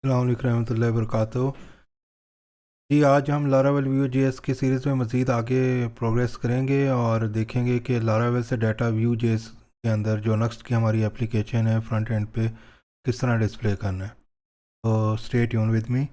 अस्सलाम वालेकुम रहमतुल्लाहि वबरकातुहू। जी, आज हम लारावेल व्यू जेएस की सीरीज़ में मज़ीद आगे प्रोग्रेस करेंगे और देखेंगे कि लारावेल से डाटा व्यू जेएस के अंदर जो नेक्स्ट की हमारी एप्लीकेशन है फ्रंट एंड पे किस तरह डिस्प्ले करना है। तो स्टे ट्यून विद मी।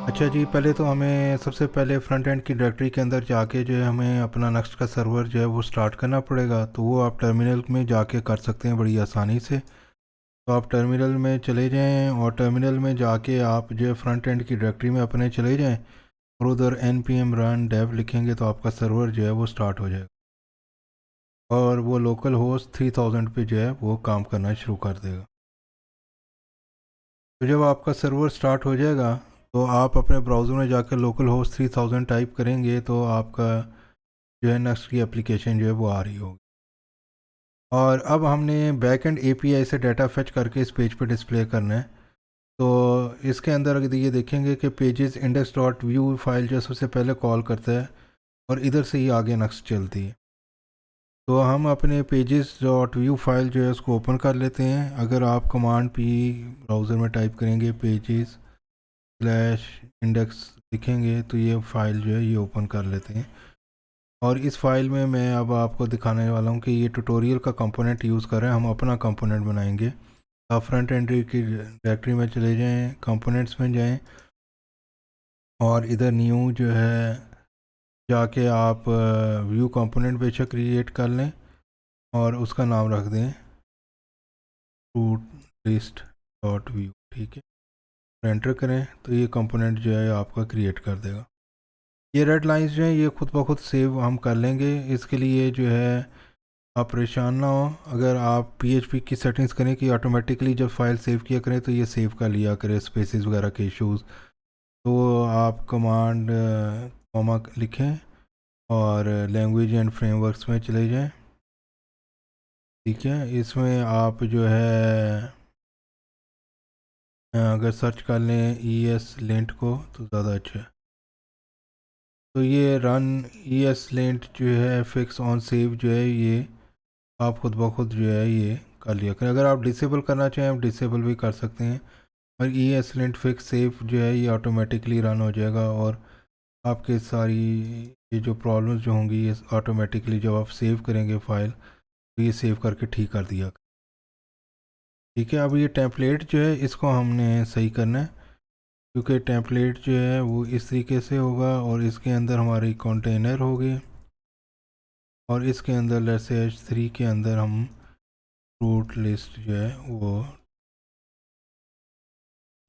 अच्छा जी, पहले तो हमें सबसे पहले फ्रंट एंड की डायरेक्टरी के अंदर जाके जो है हमें अपना नेक्स्ट का सर्वर जो है वो स्टार्ट करना पड़ेगा। तो वो आप टर्मिनल में जाके कर सकते हैं बड़ी आसानी से। तो आप टर्मिनल में चले जाएं और टर्मिनल में जाके आप जो है फ्रंट एंड की डायरेक्टरी में अपने चले जाएं और उधर npm run dev लिखेंगे तो आपका सर्वर जो है वो स्टार्ट हो जाएगा और वो लोकल होस्ट 3000 पे जो है वो काम करना शुरू कर देगा। तो जब आपका सर्वर स्टार्ट हो जाएगा तो आप अपने ब्राउज़र में जाकर लोकल होस्ट 3000 टाइप करेंगे तो आपका जो है नेक्स्ट की एप्लीकेशन जो है वो आ रही होगी। और अब हमने बैक एंड API से डाटा फेच करके इस पेज पे डिस्प्ले करना है। तो इसके अंदर अगर ये देखेंगे कि pages index dot view file जो सबसे पहले कॉल करता है और इधर से ही आगे नेक्स्ट चलती है। तो हम अपने पेजेस डॉट व्यू फाइल जो है उसको ओपन कर लेते हैं। अगर आप कमांड पी ब्राउज़र में टाइप करेंगे पेजेस स्लैश इंडेक्स लिखेंगे तो ये फ़ाइल जो है ये ओपन कर लेते हैं। और इस फाइल में मैं अब आपको दिखाने वाला हूँ कि ये ट्यूटोरियल का कंपोनेंट यूज़ कर रहे हैं, हम अपना कंपोनेंट बनाएंगे। आप फ्रंट एंड की डायरेक्टरी में चले जाएं, कंपोनेंट्स में जाएं और इधर न्यू जो है जाके आप व्यू कंपोनेंट बेशक क्रिएट कर लें और उसका नाम रख दें फ्रूट लिस्ट डॉट व्यू। ठीक है, एंटर करें तो ये कंपोनेंट जो है आपका क्रिएट कर देगा। ये रेड लाइंस जो हैं ये खुद ब खुद सेव हम कर लेंगे। इसके लिए जो है आप परेशान ना हो। अगर आप PHP की सेटिंग्स करें कि ऑटोमेटिकली जब फाइल सेव किया करें तो ये सेव कर लिया करे स्पेसेस वगैरह के इश्यूज़, तो आप कमांड कॉमा लिखें और लैंग्वेज एंड फ्रेमवर्क्स में चले जाएं। ठीक है, इसमें आप जो है अगर सर्च कर लें ESLint को तो ज़्यादा अच्छा है। तो ये रन ESLint जो है फिक्स ऑन सेव जो है ये आप खुद ब खुद जो है ये कर लिया करें। अगर आप डिसेबल करना चाहें आप डिसेबल भी कर सकते हैं। और ESLint फिक्स सेव जो है ये ऑटोमेटिकली रन हो जाएगा और आपके सारी ये जो प्रॉब्लम्स जो होंगी ये ऑटोमेटिकली जब आप सेव करेंगे फ़ाइल तो ये सेव करके ठीक कर दिया। ठीक है, अब ये टेम्पलेट जो है इसको हमने सही करना है क्योंकि टेम्पलेट जो है वो इस तरीके से होगा और इसके अंदर हमारी कंटेनर होगी और इसके अंदर लेट्स से H3 के अंदर हम फ्रूट लिस्ट जो है वो।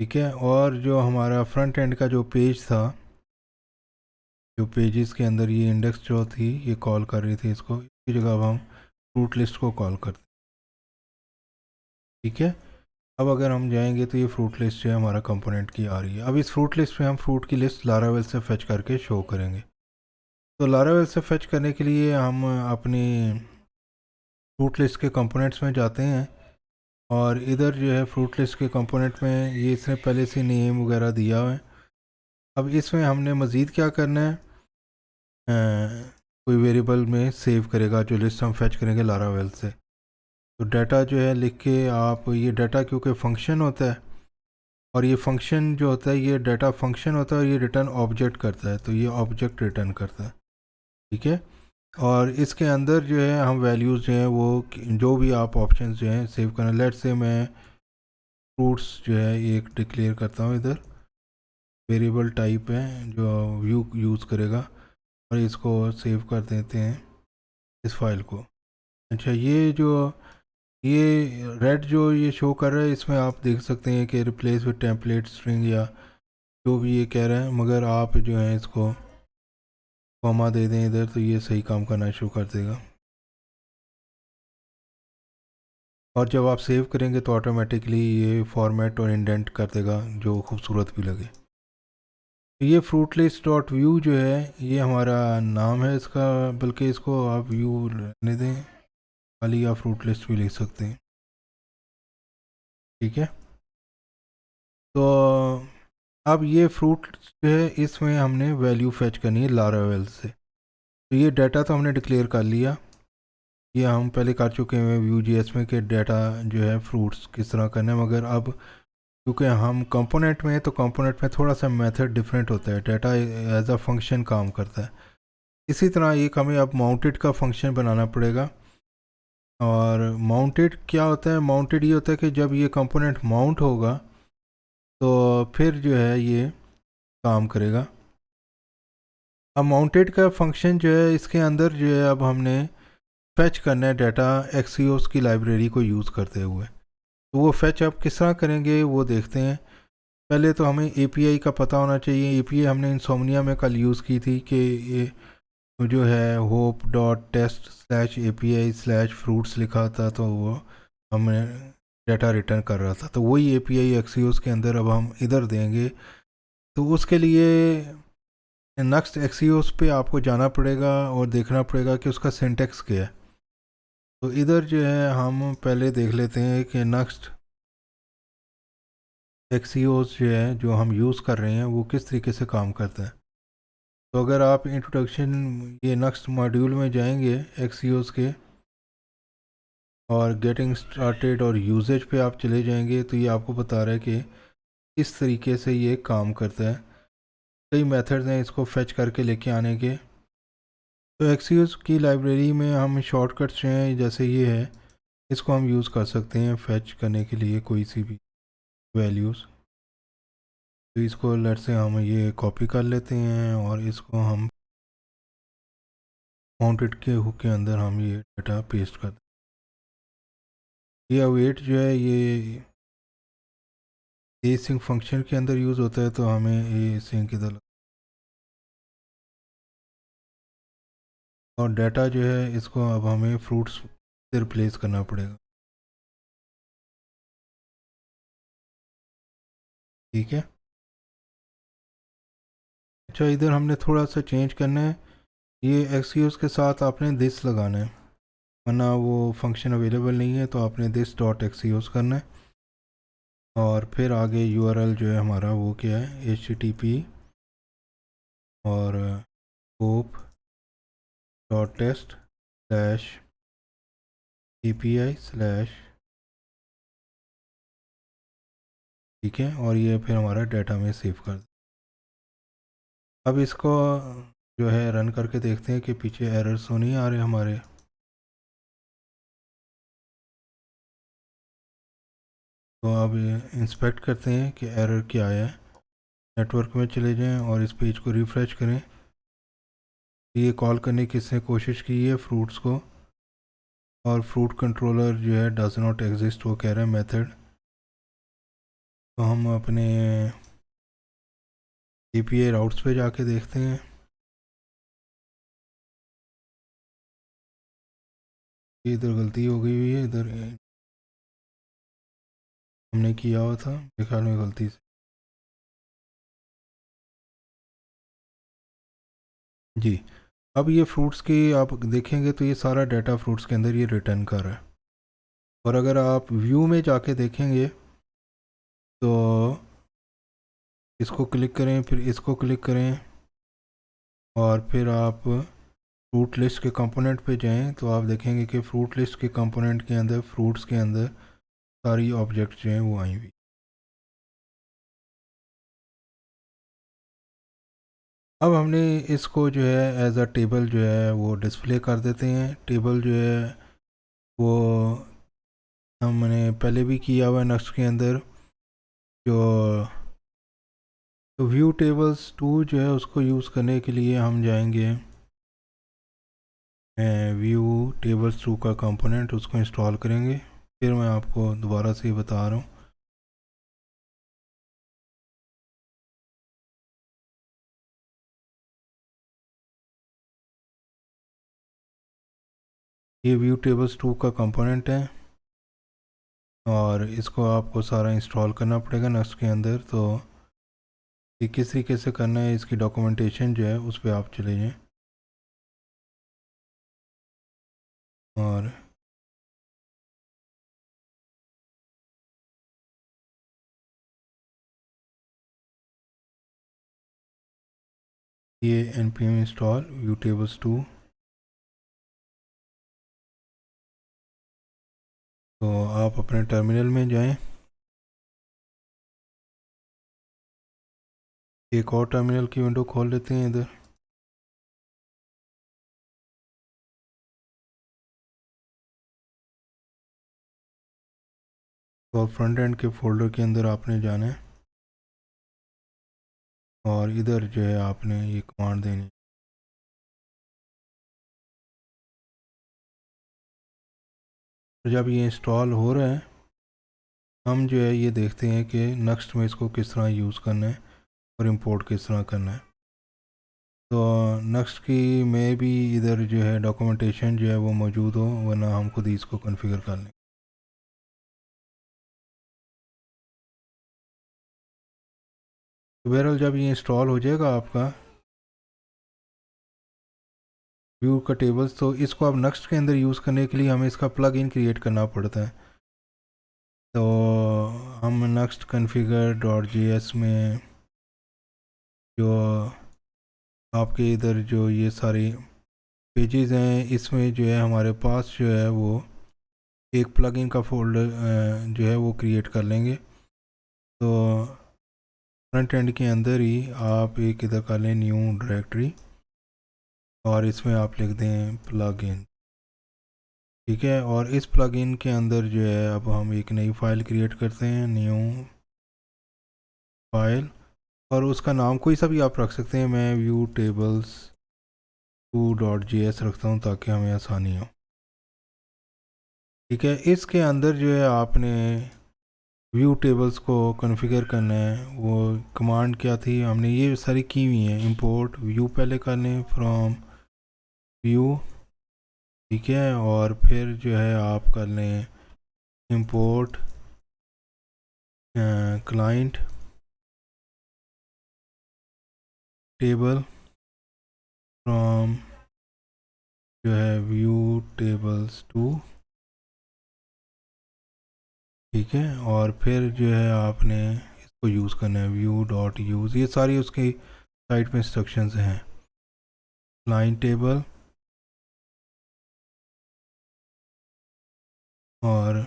ठीक है, और जो हमारा फ्रंट एंड का जो पेज था, जो पेजेस के अंदर ये इंडेक्स जो थी ये कॉल कर रही थी इसको, इसकी जगह अब हम फ्रूट लिस्ट को कॉल करते हैं। ठीक है, अब अगर हम जाएंगे तो ये फ्रूट लिस्ट जो है हमारा कंपोनेंट की आ रही है। अब इस फ्रूट लिस्ट में हम फ्रूट की लिस्ट लारावेल से फेच करके शो करेंगे। तो लारावेल से फेच करने के लिए हम अपनी फ्रूट लिस्ट के कंपोनेंट्स में जाते हैं और इधर जो है फ्रूट लिस्ट के कंपोनेंट में ये इसने पहले से नेम वगैरह दिया हुआ है। अब इसमें हमने मज़ीद क्या करना है, कोई वेरिएबल में सेव करेगा जो लिस्ट हम फेच करेंगे लारावेल से। तो डाटा जो है लिख के आप ये डाटा क्योंकि फंक्शन होता है और ये फंक्शन जो होता है ये डाटा फंक्शन होता है और ये रिटर्न ऑब्जेक्ट करता है, तो ये ऑब्जेक्ट रिटर्न करता है। ठीक है, और इसके अंदर जो है हम वैल्यूज़ जो हैं वो जो भी आप ऑप्शन जो हैं सेव करना, लेट से मैं फ्रूट्स जो है एक डिक्लेयर करता हूँ इधर, वेरिएबल टाइप है जो व्यू यूज़ करेगा और इसको सेव कर देते हैं इस फाइल को। अच्छा, ये रेड जो ये शो कर रहा है इसमें आप देख सकते हैं कि रिप्लेस विद टेम्पलेट स्ट्रिंग या जो भी ये कह रहा है, मगर आप जो है इसको कॉमा दे दें इधर तो ये सही काम करना शुरू कर देगा और जब आप सेव करेंगे तो ऑटोमेटिकली ये फॉर्मेट और इंडेंट कर देगा जो खूबसूरत भी लगे। तो ये फ्रूट लिस्ट डॉट व्यू जो है ये हमारा नाम है इसका, बल्कि इसको आप व्यू रहने दें, खाली आप फ्रूट लिस्ट भी लिख सकते हैं। ठीक है, तो अब ये फ्रूट जो है इसमें हमने वैल्यू फेच करनी है लारावेल से। तो ये डाटा तो हमने डिक्लेयर कर लिया। ये हम पहले कर चुके हैं व्यू जीएस में कि डाटा जो है फ्रूट्स किस तरह करना है, मगर अब क्योंकि हम कंपोनेंट में हैं तो कंपोनेंट में थोड़ा सा मेथड डिफरेंट होता है, डाटा एज अ फंक्शन काम करता है। इसी तरह एक हमें अब माउंटेड का फंक्शन बनाना पड़ेगा। और माउंटेड क्या होता है? माउंटेड ये होता है कि जब ये कंपोनेंट माउंट होगा तो फिर जो है ये काम करेगा। अब माउंटेड का फंक्शन जो है इसके अंदर जो है अब हमने फैच करना है डाटा एक्सियोस की लाइब्रेरी को यूज़ करते हुए। तो वो फैच आप किस तरह करेंगे वो देखते हैं। पहले तो हमें एपीआई का पता होना चाहिए। एपीआई हमने इंसोमनिया में कल यूज़ की थी कि ये जो है hope dot test slash A P I slash fruits लिखा था, तो वो हमें डाटा रिटर्न कर रहा था। तो वही ए पी आई एक्सियोस के अंदर अब हम इधर देंगे। तो उसके लिए नेक्स्ट एक्सियोस पे आपको जाना पड़ेगा और देखना पड़ेगा कि उसका सिंटेक्स क्या है। तो इधर जो है हम पहले देख लेते हैं कि नेक्स्ट एक्सियोस जो है जो हम यूज़ कर रहे हैं वो किस तरीके से काम करता है। तो अगर आप इंट्रोडक्शन ये नेक्स्ट मॉड्यूल में जाएंगे एक्सियोस के और गेटिंग स्टार्टेड और यूजेज पे आप चले जाएंगे तो ये आपको बता रहा है कि किस तरीके से ये काम करता है। कई मेथड्स हैं इसको फेच करके लेके आने के। तो एक्सियोस की लाइब्रेरी में हम शॉर्टकट्स जो हैं जैसे ये है, इसको हम यूज़ कर सकते हैं फेच करने के लिए कोई सी भी वैल्यूज़। तो इसको लेट से हम ये कॉपी कर लेते हैं और इसको हम माउंटेड के हुक के अंदर हम ये डाटा पेस्ट कर दें। ये अवेट जो है ये ए सिंक फंक्शन के अंदर यूज़ होता है, तो हमें ए सिंक इधर और डाटा जो है इसको अब हमें फ्रूट्स से रिप्लेस करना पड़ेगा। ठीक है। अच्छा, इधर हमने थोड़ा सा चेंज करना है। ये एक्सक्यूज़ के साथ आपने दिस लगाना है, वरना वो फंक्शन अवेलेबल नहीं है। तो आपने दिस डॉट एक्सक्यूज़ करना है और फिर आगे यूआरएल जो है हमारा वो क्या है, http और hope dot test slash API slash, ठीक है। और ये फिर हमारा डाटा में सेव कर। अब इसको जो है रन करके देखते हैं कि पीछे एरर्स तो नहीं आ रहे हमारे। तो अब इंस्पेक्ट करते हैं कि एरर क्या आया है। नेटवर्क में चले जाएं और इस पेज को रिफ़्रेश करें। ये कॉल करने की इसने कोशिश की है फ्रूट्स को, और फ्रूट कंट्रोलर जो है डज नॉट एग्जिस्ट वो कह रहा है मेथड। तो हम अपने API राउट्स पे जाके देखते हैं। ये इधर गलती हो गई हुई है, इधर हमने किया हुआ था मेरे ख्याल में गलती से। जी। अब ये फ्रूट्स की आप देखेंगे तो ये सारा डाटा फ्रूट्स के अंदर ये रिटर्न कर रहा है। और अगर आप व्यू में जाके देखेंगे तो इसको क्लिक करें, फिर इसको क्लिक करें और फिर आप फ्रूट लिस्ट के कंपोनेंट पे जाएं तो आप देखेंगे कि फ्रूट लिस्ट के कंपोनेंट के अंदर फ्रूट्स के अंदर सारी ऑब्जेक्ट्स जो हैं वो आई हुई। अब हमने इसको जो है एज अ टेबल जो है वो डिस्प्ले कर देते हैं। टेबल जो है वो हमने पहले भी किया हुआ है नक्श के अंदर। जो तो व्यू टेबल्स टू जो है उसको यूज़ करने के लिए हम जाएंगे व्यू टेबल्स टू का कंपोनेंट, उसको इंस्टॉल करेंगे। फिर मैं आपको दोबारा से बता रहा हूँ। ये व्यू टेबल्स टू का कंपोनेंट है और इसको आपको सारा इंस्टॉल करना पड़ेगा नक्श के अंदर। तो ये किस तरीके से करना है इसकी डॉक्यूमेंटेशन जो है उस पर आप चले जाएँ। और ये npm install view tables two तो आप अपने टर्मिनल में जाएं, एक और टर्मिनल की विंडो खोल लेते हैं इधर। और फ्रंट एंड के फोल्डर के अंदर आपने जाना है और इधर जो है आपने ये कमांड देनी है। तो जब ये इंस्टॉल हो रहा है हम जो है ये देखते हैं कि नेक्स्ट में इसको किस तरह यूज़ करना है और इंपोर्ट किस तरह करना है। तो नेक्स्ट की में भी इधर जो है डॉक्यूमेंटेशन जो है वो मौजूद हो, वरना हम खुद ही इसको कॉन्फ़िगर कर लें। तो बहरहाल जब ये इंस्टॉल हो जाएगा आपका व्यू का टेबल्स, तो इसको अब नेक्स्ट के अंदर यूज़ करने के लिए हमें इसका प्लग इन क्रिएट करना पड़ता है। तो हम नेक्स्ट कॉन्फ़िगर डॉट जेएस में जो आपके इधर जो ये सारी पेजेस हैं इसमें जो है हमारे पास जो है वो एक प्लगइन का फोल्डर जो है वो क्रिएट कर लेंगे। तो फ्रंट एंड के अंदर ही आप एक इधर कर लें न्यू डायरेक्टरी और इसमें आप लिख दें प्लगइन, ठीक है। और इस प्लगइन के अंदर जो है अब हम एक नई फाइल क्रिएट करते हैं, न्यू फाइल, और उसका नाम कोई सा भी आप रख सकते हैं। मैं व्यू टेबल्स 2.js रखता हूँ ताकि हमें आसानी हो, ठीक है। इसके अंदर जो है आपने व्यू टेबल्स को कॉन्फ़िगर करना है। वो कमांड क्या थी, हमने ये सारी की हुई हैं। इंपोर्ट व्यू पहले कर लें फ्रॉम व्यू, ठीक है। और फिर जो है आप कर लें इंपोर्ट क्लाइंट टेबल फ्रॉम जो है व्यू टेबल्स 2, ठीक है। और फिर जो है आपने इसको यूज़ करना है व्यू डॉट यूज़, ये सारी उसकी साइट में इंस्ट्रक्शंस हैं। क्लाइंट टेबल और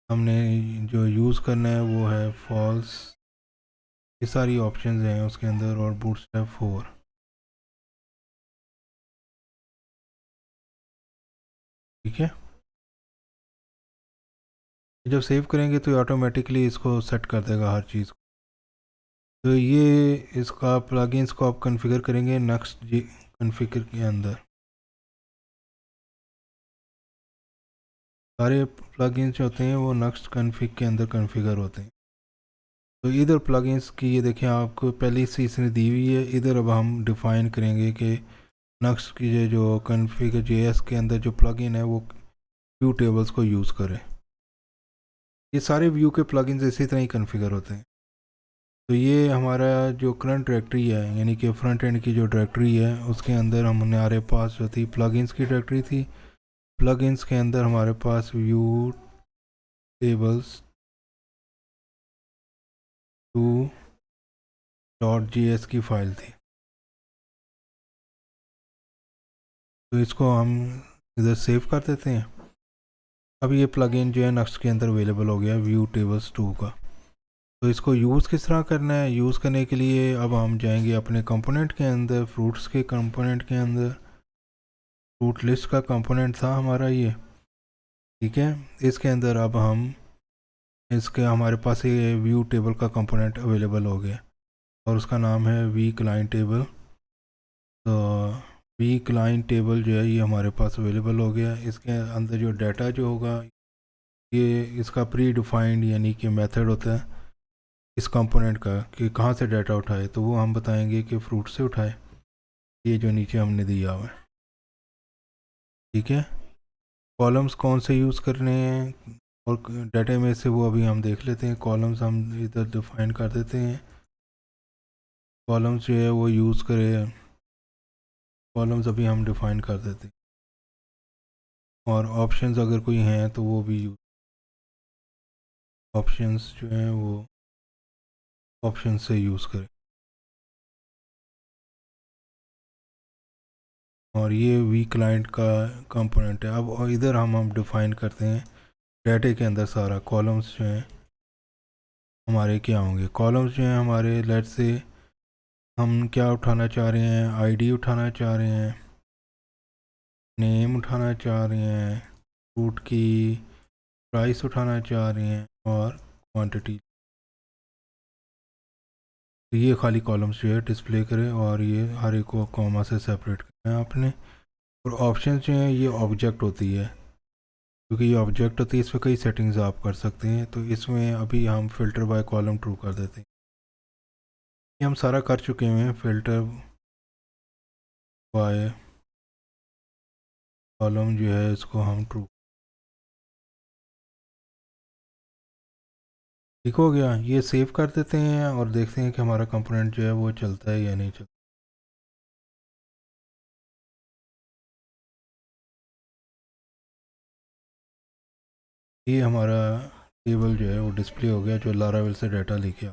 हमने जो यूज़ करना है वो है फॉल्स, ये सारी ऑप्शंस हैं उसके अंदर, और बूटस्ट्रैप 4, ठीक है। जब सेव करेंगे तो ऑटोमेटिकली इसको सेट कर देगा हर चीज़ को। तो ये इसका प्लगइन्स को आप कॉन्फ़िगर करेंगे नेक्स्ट जी कॉन्फ़िगर के अंदर। सारे प्लगइन्स जो होते हैं वो नेक्स्ट कॉन्फ़िग के अंदर कॉन्फ़िगर होते हैं। तो इधर प्लगइन्स की ये देखें आपको पहले से इसने दी हुई है। इधर अब हम डिफ़ाइन करेंगे कि नेक्स्ट की जो कॉन्फ़िगर जेएस के अंदर जो प्लगइन है वो व्यू टेबल्स को यूज़ करे। ये सारे व्यू के प्लगइन्स इसी तरह ही कॉन्फ़िगर होते हैं। तो ये हमारा जो करंट डायरेक्टरी है, यानी कि फ्रंट एंड की जो डायरेक्टरी है उसके अंदर हमारे पास जो थी प्लगइन्स की डायरेक्टरी थी। प्लगइन्स के अंदर हमारे पास व्यू टेबल्स 2.js की फ़ाइल थी। तो इसको हम इधर सेव कर देते हैं। अब ये प्लगइन जो है नेक्स्ट के अंदर अवेलेबल हो गया व्यू टेबल्स 2 का। तो इसको यूज़ किस तरह करना है, यूज़ करने के लिए अब हम जाएंगे अपने कंपोनेंट के अंदर, फ्रूट्स के कंपोनेंट के अंदर। फ्रूट लिस्ट का कंपोनेंट था हमारा ये, ठीक है। इसके अंदर अब हम इसके हमारे पास ये व्यू टेबल का कंपोनेंट अवेलेबल हो गया और उसका नाम है वी क्लाइंट टेबल। तो वी क्लाइंट टेबल जो है ये हमारे पास अवेलेबल हो गया। इसके अंदर जो डाटा जो होगा ये इसका प्री डिफाइंड यानी कि मेथड होता है इस कंपोनेंट का कि कहाँ से डाटा उठाए, तो वो हम बताएंगे कि फ्रूट से उठाए, ये जो नीचे हमने दिया हुआ है, ठीक है। कॉलम्स कौन से यूज़ करने हैं और डाटा में से वो अभी हम देख लेते हैं। कॉलम्स हम इधर डिफाइन कर देते हैं। कॉलम्स जो है वो यूज़ करें, कॉलम्स अभी हम डिफाइन कर देते हैं। और ऑप्शंस अगर कोई हैं तो वो भी यूज़, ऑप्शंस जो हैं वो ऑप्शन से यूज़ करें। और ये वी क्लाइंट का कंपोनेंट है। अब और इधर हम डिफ़ाइन करते हैं डाटे के अंदर सारा कॉलम्स जो हैं हमारे क्या होंगे। कॉलम्स जो हैं हमारे, लेट से हम क्या उठाना चाह रहे हैं, आईडी उठाना चाह रहे हैं, नेम उठाना चाह रहे हैं, फ्रूट की प्राइस उठाना चाह रहे हैं और क्वांटिटी। तो ये खाली कॉलम्स जो है डिस्प्ले करें और ये हर एक को कॉमा से सेपरेट करना है आपने। और ऑप्शन जो हैं ये ऑब्जेक्ट होती है, क्योंकि ये ऑब्जेक्ट होती है इसमें कई सेटिंग्स आप कर सकते हैं। तो इसमें अभी हम फ़िल्टर बाय कॉलम ट्रू कर देते हैं। ये हम सारा कर चुके हुए हैं, फ़िल्टर बाय कॉलम जो है इसको हम ट्रू। ठीक हो गया, ये सेव कर देते हैं और देखते हैं कि हमारा कंपोनेंट जो है वो चलता है या नहीं चलता। ये हमारा टेबल जो है वो डिस्प्ले हो गया जो लारावेल से डाटा लेके आ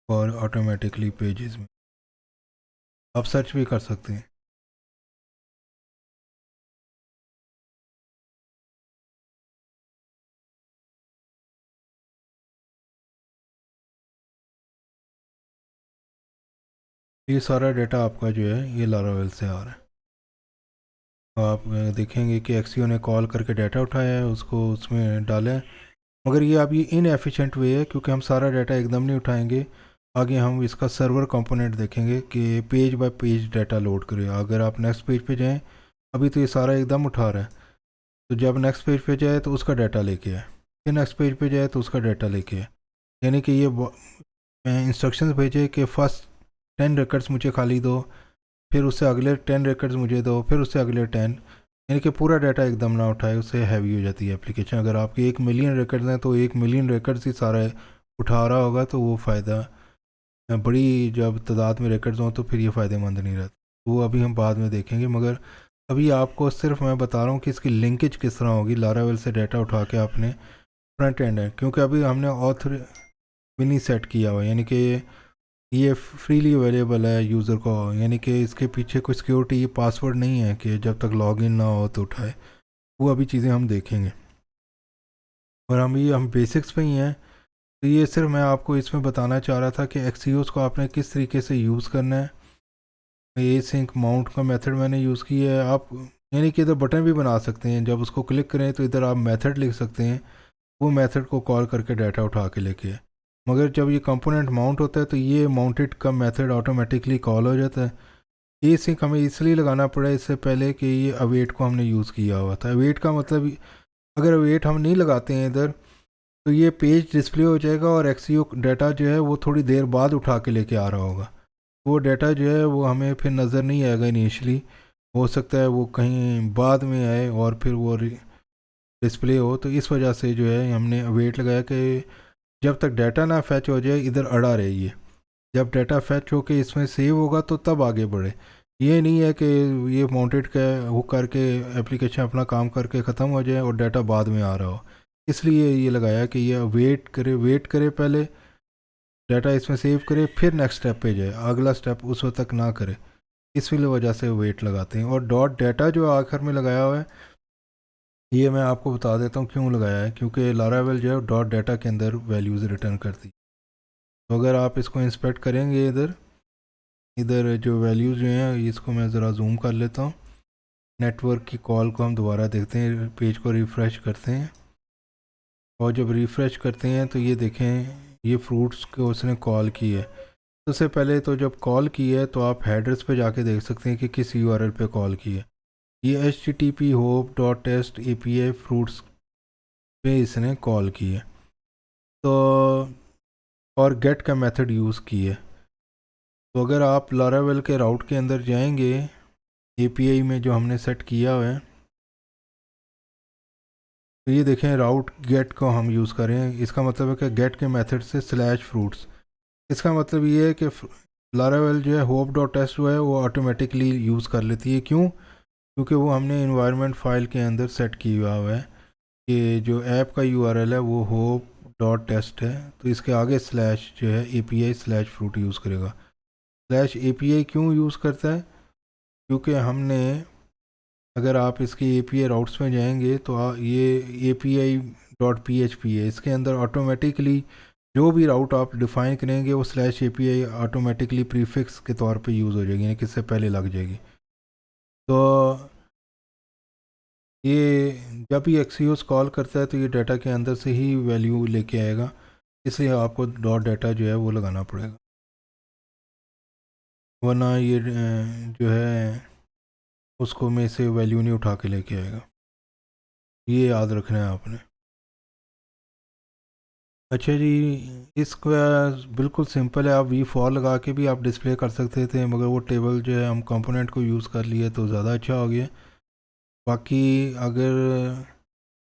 और ऑटोमेटिकली पेजेस में आप सर्च भी कर सकते हैं। ये सारा डाटा आपका जो है ये लारावेल से आ रहा है। आप देखेंगे कि एक्सीओ ने कॉल करके डाटा उठाया है, उसको उसमें डाला है। मगर ये अभी इनएफिशिएंट वे है क्योंकि हम सारा डाटा एकदम नहीं उठाएंगे। आगे हम इसका सर्वर कंपोनेंट देखेंगे कि page bye page data load करे। अगर आप नेक्स्ट पेज पे जाएं, अभी तो ये सारा एकदम उठा रहा है, तो जब नेक्स्ट पेज पे जाए तो उसका डाटा लेके आए, फिर नेक्स्ट पेज पे जाए तो उसका डाटा लेके आए। यानी कि ये इंस्ट्रक्शंस भेजे कि फ़र्स्ट 10 रिकॉर्ड्स मुझे खाली दो, फिर उससे अगले 10 रिकॉर्ड्स मुझे दो, फिर उससे अगले 10। यानी कि पूरा डाटा एकदम ना उठाए, उससे हैवी हो जाती है एप्लीकेशन। अगर आपके 1 मिलियन रिकॉर्ड्स हैं तो 1 मिलियन रिकॉर्ड्स ही सारा उठा रहा होगा, तो वो फ़ायदा बड़ी जब तादाद में रिकॉर्ड्स हों तो फिर ये फ़ायदेमंद नहीं रहता। वो अभी हम बाद में देखेंगे, मगर अभी आपको सिर्फ मैं बता रहा हूँ कि इसकी लिंकेज किस तरह होगी। लारावेल से डाटा उठा के आपने फ्रंट एंड है, क्योंकि अभी हमने ऑथर भी नहीं सेट किया हुआ, यानी कि ये फ्रीली अवेलेबल है यूज़र को। यानी कि इसके पीछे कोई सिक्योरिटी ये पासवर्ड नहीं है कि जब तक लॉगिन ना हो तो उठाए। वो अभी चीज़ें हम देखेंगे और हम बेसिक्स पे ही हैं। तो ये सिर्फ मैं आपको इसमें बताना चाह रहा था कि एक्सीओस को आपने किस तरीके से यूज़ करना है। ए सिंक माउंट का मेथड मैंने यूज़ किया है। आप यानी कि इधर बटन भी बना सकते हैं, जब उसको क्लिक करें तो इधर आप मेथड लिख सकते हैं, वो मेथड को कॉल करके डाटा उठा के लेके। मगर जब ये कंपोनेंट माउंट होता है तो ये माउंटेड का मेथड ऑटोमेटिकली कॉल हो जाता है। ये सिंक हमें इसलिए लगाना पड़ा इससे पहले कि ये अवेट को हमने यूज़ किया हुआ था। अवेट का मतलब अगर अवेट हम नहीं लगाते हैं इधर तो ये पेज डिस्प्ले हो जाएगा और एक्सीओ डाटा जो है वो थोड़ी देर बाद उठा के लेके आ रहा होगा। वो डाटा जो है वो हमें फिर नज़र नहीं आएगा इनिशियली, हो सकता है वो कहीं बाद में आए और फिर वो डिस्प्ले हो। तो इस वजह से जो है हमने वेट लगाया कि जब तक डाटा ना फैच हो जाए इधर अड़ा रहिए। जब डाटा फैच हो के इसमें सेव होगा तो तब आगे बढ़े। ये नहीं है कि ये माउंटेड का हो करके एप्लीकेशन अपना काम करके ख़त्म हो जाए और डाटा बाद में आ रहा हो। इसलिए ये लगाया कि ये वेट करे पहले डाटा इसमें सेव करे, फिर नेक्स्ट स्टेप पे जाए, अगला स्टेप उस वक्त तक ना करे। इस वजह से वेट लगाते हैं। और डॉट डाटा जो आखिर में लगाया हुआ है ये मैं आपको बता देता हूँ क्यों लगाया है, क्योंकि लारावेल जो है डॉट डाटा के अंदर वैल्यूज़ रिटर्न करती है। तो अगर आप इसको इंस्पेक्ट करेंगे इधर इधर जो वैल्यूज़ जो हैं, इसको मैं ज़रा जूम कर लेता हूँ। नेटवर्क की कॉल को हम दोबारा देखते हैं, पेज को रिफ़्रेश करते हैं और जब रिफ़्रेश करते हैं तो ये देखें ये फ्रूट्स को उसने कॉल की है। सबसे पहले तो जब कॉल की है तो आप हेडर्स पे जाके देख सकते हैं कि किस यूआरएल पे कॉल की है। ये http://hope.test/api फ्रूट्स पे इसने कॉल की है। तो और गेट का मेथड यूज़ की है। तो अगर आप लारावेल के राउट के अंदर जाएंगे एपीआई में जो हमने सेट किया हुआ है, तो ये देखें राउट गेट को हम यूज़ करें। इसका मतलब है कि गेट के मेथड से /फ्रूट्स। इसका मतलब ये है कि लारावेल जो है hope.test जो है वो ऑटोमेटिकली यूज़ कर लेती है। क्यों? क्योंकि वो हमने इन्वायरमेंट फाइल के अंदर सेट किया हुआ है कि जो ऐप का यूआरएल है वो hope.test है, तो इसके आगे स्लैश जो है API/fruit यूज़ करेगा। /API क्यों यूज़ करता है? क्योंकि हमने अगर आप इसके API राउट्स में जाएंगे तो ये API.php है, इसके अंदर ऑटोमेटिकली जो भी राउट आप डिफ़ाइन करेंगे वो /API ऑटोमेटिकली प्रीफिक्स के तौर पे यूज़ हो जाएगी, यानी कि इससे पहले लग जाएगी। तो ये जब भी एक्सीओस कॉल करता है तो ये डाटा के अंदर से ही वैल्यू लेके आएगा, इसलिए आपको डॉट डाटा जो है वो लगाना पड़ेगा, वरना ये जो है उसको में से वैल्यू नहीं उठा के लेके आएगा। ये याद रखना है आपने। अच्छा जी, इसका बिल्कुल सिंपल है, आप वी फॉर लगा के भी आप डिस्प्ले कर सकते थे, मगर वो टेबल जो है हम कंपोनेंट को यूज़ कर लिए तो ज़्यादा अच्छा हो गया। बाकी अगर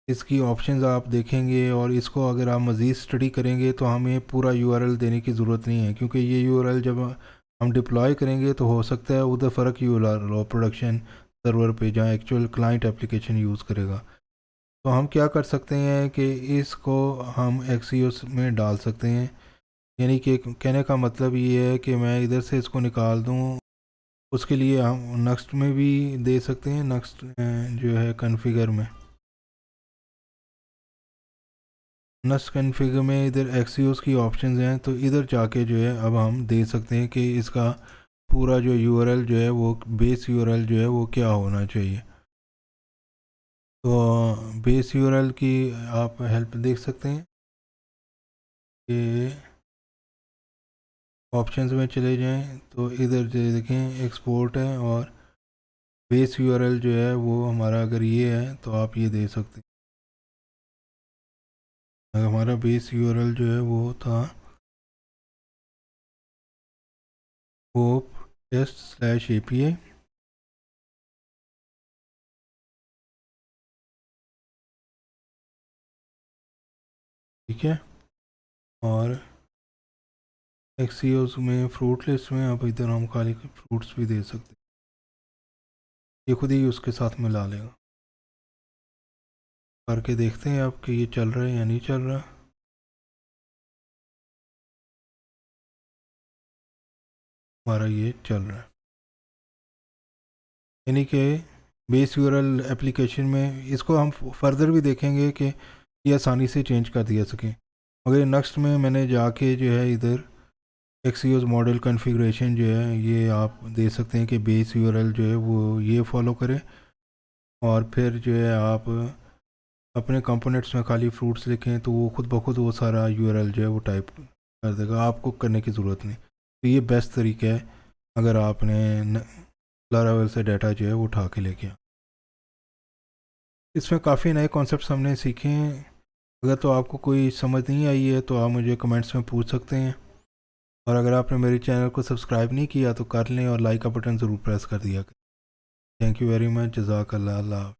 इसकी ऑप्शंस आप देखेंगे और इसको अगर आप मज़ीद स्टडी करेंगे तो हमें पूरा यूआरएल देने की ज़रूरत नहीं है, क्योंकि ये यूआरएल जब हम डिप्लॉय करेंगे तो हो सकता है उधर फ़र्क यूआरएल हो प्रोडक्शन सर्वर पे जहाँ एक्चुअल क्लाइंट एप्लीकेशन यूज़ करेगा। तो हम क्या कर सकते हैं कि इसको हम एक्सीओस में डाल सकते हैं, यानी कि कहने का मतलब ये है कि मैं इधर से इसको निकाल दूँ, उसके लिए हम नेक्स्ट में भी दे सकते हैं, नेक्स्ट जो है कॉन्फ़िगर में, नेक्स्ट कॉन्फ़िगर में इधर एक्सीओस की ऑप्शंस हैं, तो इधर जाके जो है अब हम दे सकते हैं कि इसका पूरा जो यूआरएल जो है वो बेस यूआरएल जो है वो क्या होना चाहिए। तो बेस यूआरएल की आप हेल्प देख सकते हैं कि ऑप्शंस में चले जाएं तो इधर जो देखें एक्सपोर्ट है, और बेस यूआरएल जो है वो हमारा अगर ये है तो आप ये दे सकते हैं। अगर हमारा बेस यूआरएल जो है वो था होप टेस्ट/API, ठीक है, और एक्सीओस में फ्रूट लिस्ट में अब इधर हम खाली फ्रूट्स भी दे सकते हैं, ये खुद ही उसके साथ मिला लेगा। करके देखते हैं आप कि ये चल रहा है या नहीं चल रहा। हमारा ये चल रहा है, यानी कि बेस यूआरएल एप्लीकेशन में इसको हम फर्दर भी देखेंगे कि ये आसानी से चेंज कर दिया सकें, मगर नेक्स्ट में मैंने जाके जो है इधर एक्सीओस मॉडल कॉन्फ़िगरेशन जो है ये आप दे सकते हैं कि बेस यूआरएल जो है वो ये फॉलो करे, और फिर जो है आप अपने कंपोनेंट्स में खाली फ्रूट्स लिखें तो वो खुद ब खुद वो सारा यूआरएल जो है वो टाइप कर देगा, आपको करने की ज़रूरत नहीं। तो ये बेस्ट तरीका है अगर आपने लारावेल से डाटा जो है वो उठा के लेके। इसमें काफ़ी नए कॉन्सेप्ट्स हमने सीखे हैं, अगर तो आपको कोई समझ नहीं आई है तो आप मुझे कमेंट्स में पूछ सकते हैं, और अगर आपने मेरे चैनल को सब्सक्राइब नहीं किया तो कर लें और लाइक का बटन ज़रूर प्रेस कर दिया करें। थैंक यू वेरी मच, जज़ाकल्लाह, अल्लाह।